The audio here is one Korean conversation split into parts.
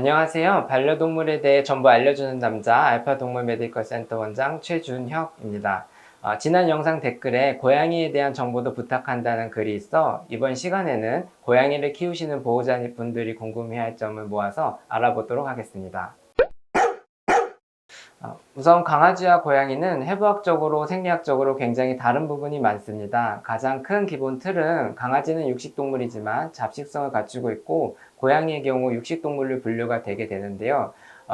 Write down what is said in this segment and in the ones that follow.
안녕하세요. 반려동물에 대해 전부 알려주는 남자 알파동물 메디컬 센터 원장 최준혁입니다. 지난 영상 댓글에 고양이에 대한 정보도 부탁한다는 글이 있어 이번 시간에는 고양이를 키우시는 보호자분들이 궁금해할 점을 모아서 알아보도록 하겠습니다. 우선 강아지와 고양이는 해부학적으로 생리학적으로 굉장히 다른 부분이 많습니다. 가장 큰 기본 틀은 강아지는 육식동물이지만 잡식성을 갖추고 있고 고양이의 경우 육식동물로 분류가 되게 되는데요.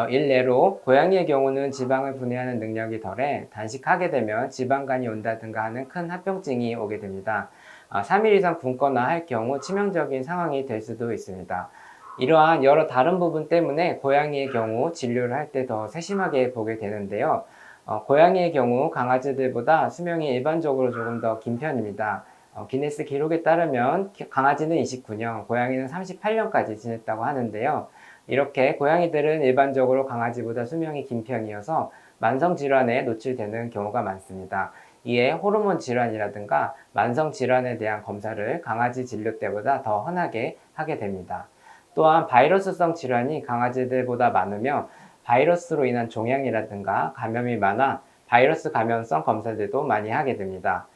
일례로 고양이의 경우는 지방을 분해하는 능력이 덜해 단식하게 되면 지방간이 온다든가 하는 큰 합병증이 오게 됩니다. 3일 이상 굶거나 할 경우 치명적인 상황이 될 수도 있습니다. 이러한 여러 다른 부분 때문에 고양이의 경우 진료를 할 때 더 세심하게 보게 되는데요. 고양이의 경우 강아지들보다 수명이 일반적으로 조금 더 긴 편입니다. 기네스 기록에 따르면 강아지는 29년, 고양이는 38년까지 지냈다고 하는데요. 이렇게 고양이들은 일반적으로 강아지보다 수명이 긴 편이어서 만성질환에 노출되는 경우가 많습니다. 이에 호르몬 질환이라든가 만성질환에 대한 검사를 강아지 진료 때보다 더 흔하게 하게 됩니다. 또한 바이러스성 질환이 강아지들보다 많으며 바이러스로 인한 종양이라든가 감염이 많아 바이러스 감염성 검사들도 많이 하게 됩니다.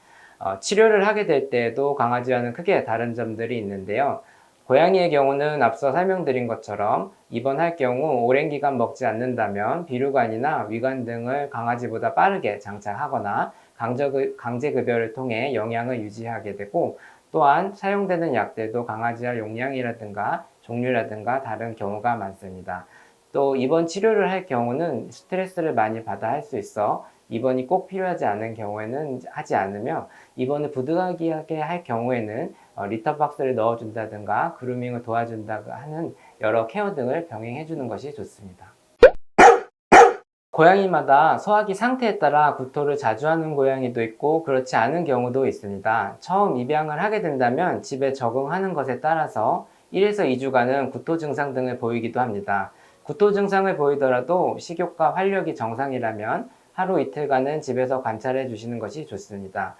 치료를 하게 될 때에도 강아지와는 크게 다른 점들이 있는데요. 고양이의 경우는 앞서 설명드린 것처럼 입원할 경우 오랜 기간 먹지 않는다면 비류관이나 위관 등을 강아지보다 빠르게 장착하거나 강제급여를 통해 영양을 유지하게 되고, 또한 사용되는 약들도 강아지와 용량이라든가 종류라든가 다른 경우가 많습니다. 또 입원 치료를 할 경우는 스트레스를 많이 받아 할 수 있어 입원이 꼭 필요하지 않은 경우에는 하지 않으며, 입원을 부득이하게 할 경우에는 리터박스를 넣어준다든가 그루밍을 도와준다고 하는 여러 케어 등을 병행해 주는 것이 좋습니다. 고양이마다 소화기 상태에 따라 구토를 자주 하는 고양이도 있고 그렇지 않은 경우도 있습니다. 처음 입양을 하게 된다면 집에 적응하는 것에 따라서 1에서 2주간은 구토 증상 등을 보이기도 합니다. 구토 증상을 보이더라도 식욕과 활력이 정상이라면 하루 이틀간은 집에서 관찰해 주시는 것이 좋습니다.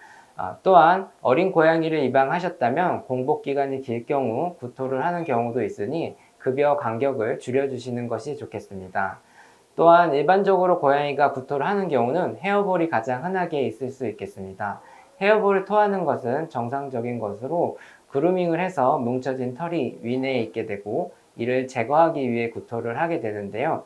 또한 어린 고양이를 입양하셨다면 공복 기간이 길 경우 구토를 하는 경우도 있으니 급여 간격을 줄여주시는 것이 좋겠습니다. 또한 일반적으로 고양이가 구토를 하는 경우는 헤어볼이 가장 흔하게 있을 수 있겠습니다. 헤어볼을 토하는 것은 정상적인 것으로 그루밍을 해서 뭉쳐진 털이 위내에 있게 되고 이를 제거하기 위해 구토를 하게 되는데요.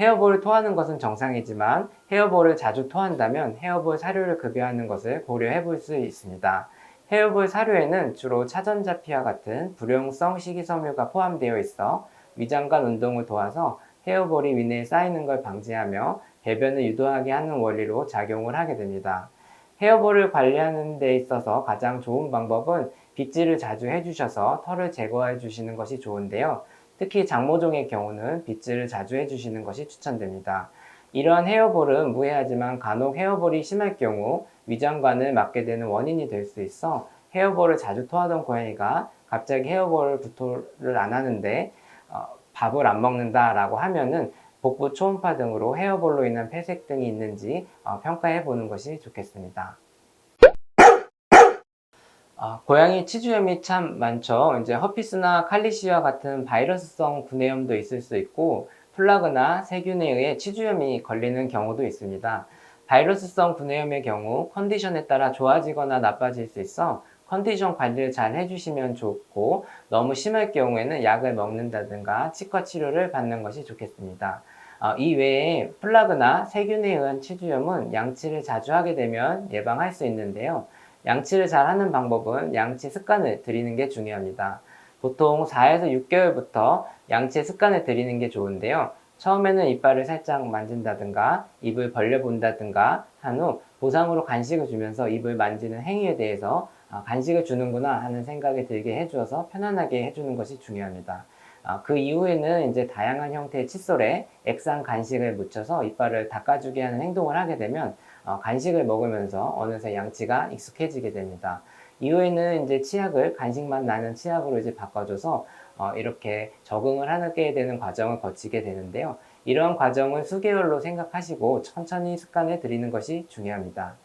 헤어볼을 토하는 것은 정상이지만 헤어볼을 자주 토한다면 헤어볼 사료를 급여하는 것을 고려해 볼 수 있습니다. 헤어볼 사료에는 주로 차전자피와 같은 불용성 식이섬유가 포함되어 있어 위장관 운동을 도와서 헤어볼이 위내에 쌓이는 걸 방지하며 배변을 유도하게 하는 원리로 작용을 하게 됩니다. 헤어볼을 관리하는 데 있어서 가장 좋은 방법은 빗질을 자주 해주셔서 털을 제거해 주시는 것이 좋은데요. 특히 장모종의 경우는 빗질을 자주 해주시는 것이 추천됩니다. 이러한 헤어볼은 무해하지만 간혹 헤어볼이 심할 경우 위장관을 막게 되는 원인이 될 수 있어 헤어볼을 자주 토하던 고양이가 갑자기 헤어볼 구토를 안 하는데 밥을 안 먹는다라고 하면은 복부 초음파 등으로 헤어볼로 인한 폐색 등이 있는지 평가해 보는 것이 좋겠습니다. 고양이 치주염이 참 많죠. 이제 허피스나 칼리시와 같은 바이러스성 구내염도 있을 수 있고 플라그나 세균에 의해 치주염이 걸리는 경우도 있습니다. 바이러스성 구내염의 경우 컨디션에 따라 좋아지거나 나빠질 수 있어 컨디션 관리를 잘 해주시면 좋고, 너무 심할 경우에는 약을 먹는다든가 치과 치료를 받는 것이 좋겠습니다. 이 외에 플라그나 세균에 의한 치주염은 양치를 자주 하게 되면 예방할 수 있는데요. 양치를 잘 하는 방법은 양치 습관을 들이는 게 중요합니다. 보통 4에서 6개월부터 양치 습관을 들이는 게 좋은데요. 처음에는 이빨을 살짝 만진다든가 입을 벌려본다든가 한 후 보상으로 간식을 주면서 입을 만지는 행위에 대해서 간식을 주는구나 하는 생각이 들게 해주어서 편안하게 해주는 것이 중요합니다. 그 이후에는 이제 다양한 형태의 칫솔에 액상 간식을 묻혀서 이빨을 닦아주게 하는 행동을 하게 되면 간식을 먹으면서 어느새 양치가 익숙해지게 됩니다. 이후에는 이제 치약을 간식맛 나는 치약으로 이제 바꿔줘서 이렇게 적응을 하게 되는 과정을 거치게 되는데요. 이러한 과정은 수개월로 생각하시고 천천히 습관을 들이는 것이 중요합니다.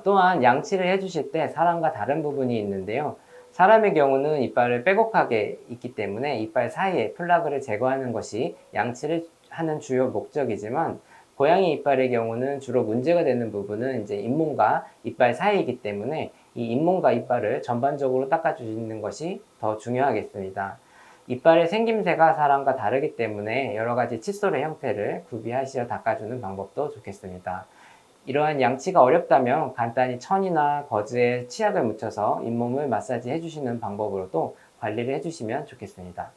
또한 양치를 해주실 때 사람과 다른 부분이 있는데요. 사람의 경우는 이빨을 빼곡하게 있기 때문에 이빨 사이에 플라그를 제거하는 것이 양치를 하는 주요 목적이지만 고양이 이빨의 경우는 주로 문제가 되는 부분은 이제 잇몸과 이빨 사이이기 때문에 이 잇몸과 이빨을 전반적으로 닦아주시는 것이 더 중요하겠습니다. 이빨의 생김새가 사람과 다르기 때문에 여러 가지 칫솔의 형태를 구비하시어 닦아주는 방법도 좋겠습니다. 이러한 양치가 어렵다면 간단히 천이나 거즈에 치약을 묻혀서 잇몸을 마사지 해주시는 방법으로도 관리를 해주시면 좋겠습니다.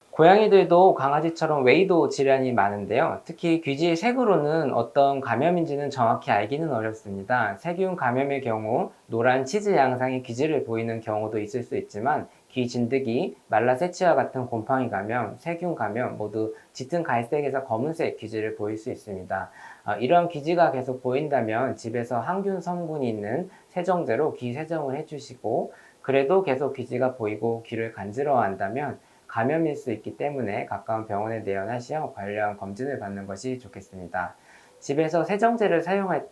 고양이들도 강아지처럼 웨이도 질환이 많은데요. 특히 귀지 색으로는 어떤 감염인지는 정확히 알기는 어렵습니다. 세균 감염의 경우 노란 치즈 양상의 귀지를 보이는 경우도 있을 수 있지만 귀 진드기, 말라세치와 같은 곰팡이 감염, 세균 감염 모두 짙은 갈색에서 검은색 귀지를 보일 수 있습니다. 이런 귀지가 계속 보인다면 집에서 항균 성분이 있는 세정제로 귀 세정을 해주시고 그래도 계속 귀지가 보이고 귀를 간지러워한다면 감염일 수 있기 때문에 가까운 병원에 내원하시어 관련 검진을 받는 것이 좋겠습니다. 집에서 세정제를 사용할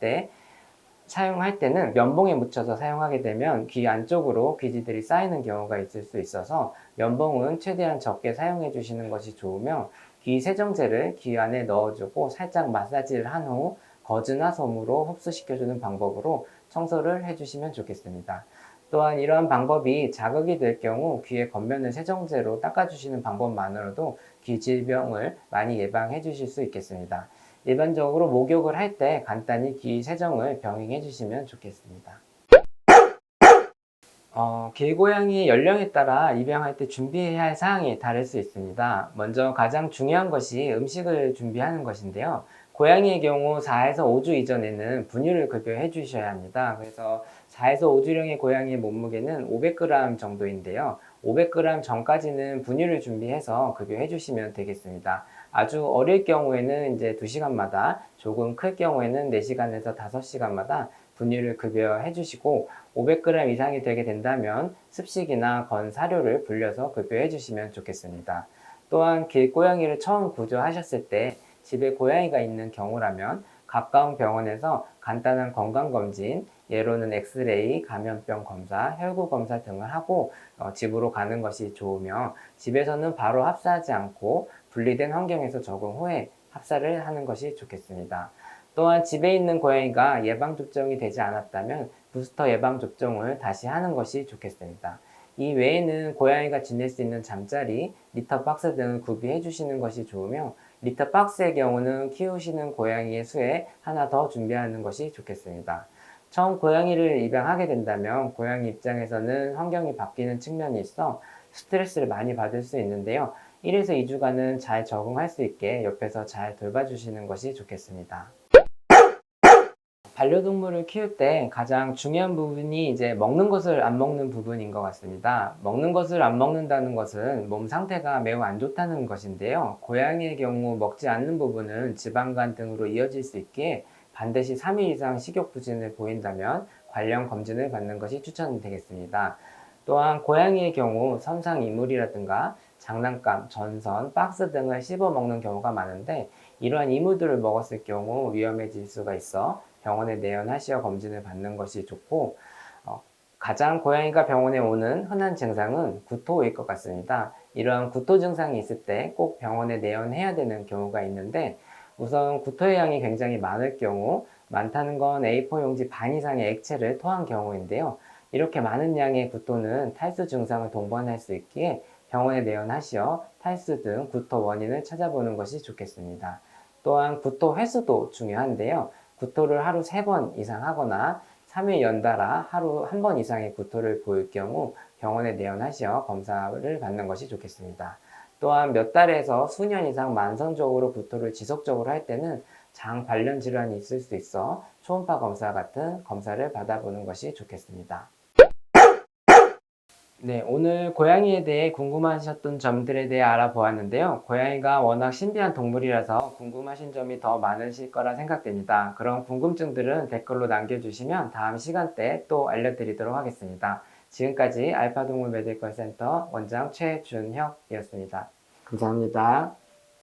때는 면봉에 묻혀서 사용하게 되면 귀 안쪽으로 귀지들이 쌓이는 경우가 있을 수 있어서 면봉은 최대한 적게 사용해 주시는 것이 좋으며 귀 세정제를 귀 안에 넣어주고 살짝 마사지를 한 후 거즈나 솜으로 흡수시켜주는 방법으로 청소를 해주시면 좋겠습니다. 또한 이러한 방법이 자극이 될 경우 귀의 겉면을 세정제로 닦아주시는 방법만으로도 귀 질병을 많이 예방해 주실 수 있겠습니다. 일반적으로 목욕을 할 때 간단히 귀 세정을 병행해 주시면 좋겠습니다. 길고양이 연령에 따라 입양할 때 준비해야 할 사항이 다를 수 있습니다. 먼저 가장 중요한 것이 음식을 준비하는 것인데요. 고양이의 경우 4에서 5주 이전에는 분유를 급여해 주셔야 합니다. 그래서 4에서 5주령의 고양이의 몸무게는 500g 정도인데요. 500g 전까지는 분유를 준비해서 급여해 주시면 되겠습니다. 아주 어릴 경우에는 이제 2시간마다, 조금 클 경우에는 4시간에서 5시간마다 분유를 급여해 주시고 500g 이상이 되게 된다면 습식이나 건 사료를 불려서 급여해 주시면 좋겠습니다. 또한 길고양이를 처음 구조하셨을 때 집에 고양이가 있는 경우라면 가까운 병원에서 간단한 건강검진, 예로는 엑스레이, 감염병 검사, 혈구 검사 등을 하고 집으로 가는 것이 좋으며 집에서는 바로 합사하지 않고 분리된 환경에서 적응 후에 합사를 하는 것이 좋겠습니다. 또한 집에 있는 고양이가 예방접종이 되지 않았다면 부스터 예방접종을 다시 하는 것이 좋겠습니다. 이 외에는 고양이가 지낼 수 있는 잠자리, 리터박스 등을 구비해 주시는 것이 좋으며 리터박스의 경우는 키우시는 고양이의 수에 하나 더 준비하는 것이 좋겠습니다. 처음 고양이를 입양하게 된다면 고양이 입장에서는 환경이 바뀌는 측면이 있어 스트레스를 많이 받을 수 있는데요. 1에서 2주간은 잘 적응할 수 있게 옆에서 잘 돌봐주시는 것이 좋겠습니다. 반려동물을 키울 때 가장 중요한 부분이 이제 먹는 것을 안 먹는 부분인 것 같습니다. 먹는 것을 안 먹는다는 것은 몸 상태가 매우 안 좋다는 것인데요. 고양이의 경우 먹지 않는 부분은 지방간 등으로 이어질 수 있기에 반드시 3일 이상 식욕 부진을 보인다면 관련 검진을 받는 것이 추천되겠습니다. 또한 고양이의 경우 선상 이물이라든가 장난감, 전선, 박스 등을 씹어 먹는 경우가 많은데 이러한 이물들을 먹었을 경우 위험해질 수가 있어 병원에 내원하시어 검진을 받는 것이 좋고 가장 고양이가 병원에 오는 흔한 증상은 구토일 것 같습니다. 이러한 구토 증상이 있을 때 꼭 병원에 내원해야 되는 경우가 있는데 우선 구토의 양이 굉장히 많을 경우 많다는 건 A4 용지 반 이상의 액체를 토한 경우인데요. 이렇게 많은 양의 구토는 탈수 증상을 동반할 수 있기에 병원에 내원하시어 탈수 등 구토 원인을 찾아보는 것이 좋겠습니다. 또한 구토 횟수도 중요한데요. 구토를 하루 3번 이상 하거나 3일 연달아 하루 1번 이상의 구토를 보일 경우 병원에 내원하시어 검사를 받는 것이 좋겠습니다. 또한 몇 달에서 수년 이상 만성적으로 구토를 지속적으로 할 때는 장 관련 질환이 있을 수 있어 초음파 검사 같은 검사를 받아보는 것이 좋겠습니다. 네, 오늘 고양이에 대해 궁금하셨던 점들에 대해 알아보았는데요. 고양이가 워낙 신비한 동물이라서 궁금하신 점이 더 많으실 거라 생각됩니다. 그런 궁금증들은 댓글로 남겨주시면 다음 시간대에 또 알려드리도록 하겠습니다. 지금까지 알파동물 메디컬 센터 원장 최준혁이었습니다. 감사합니다.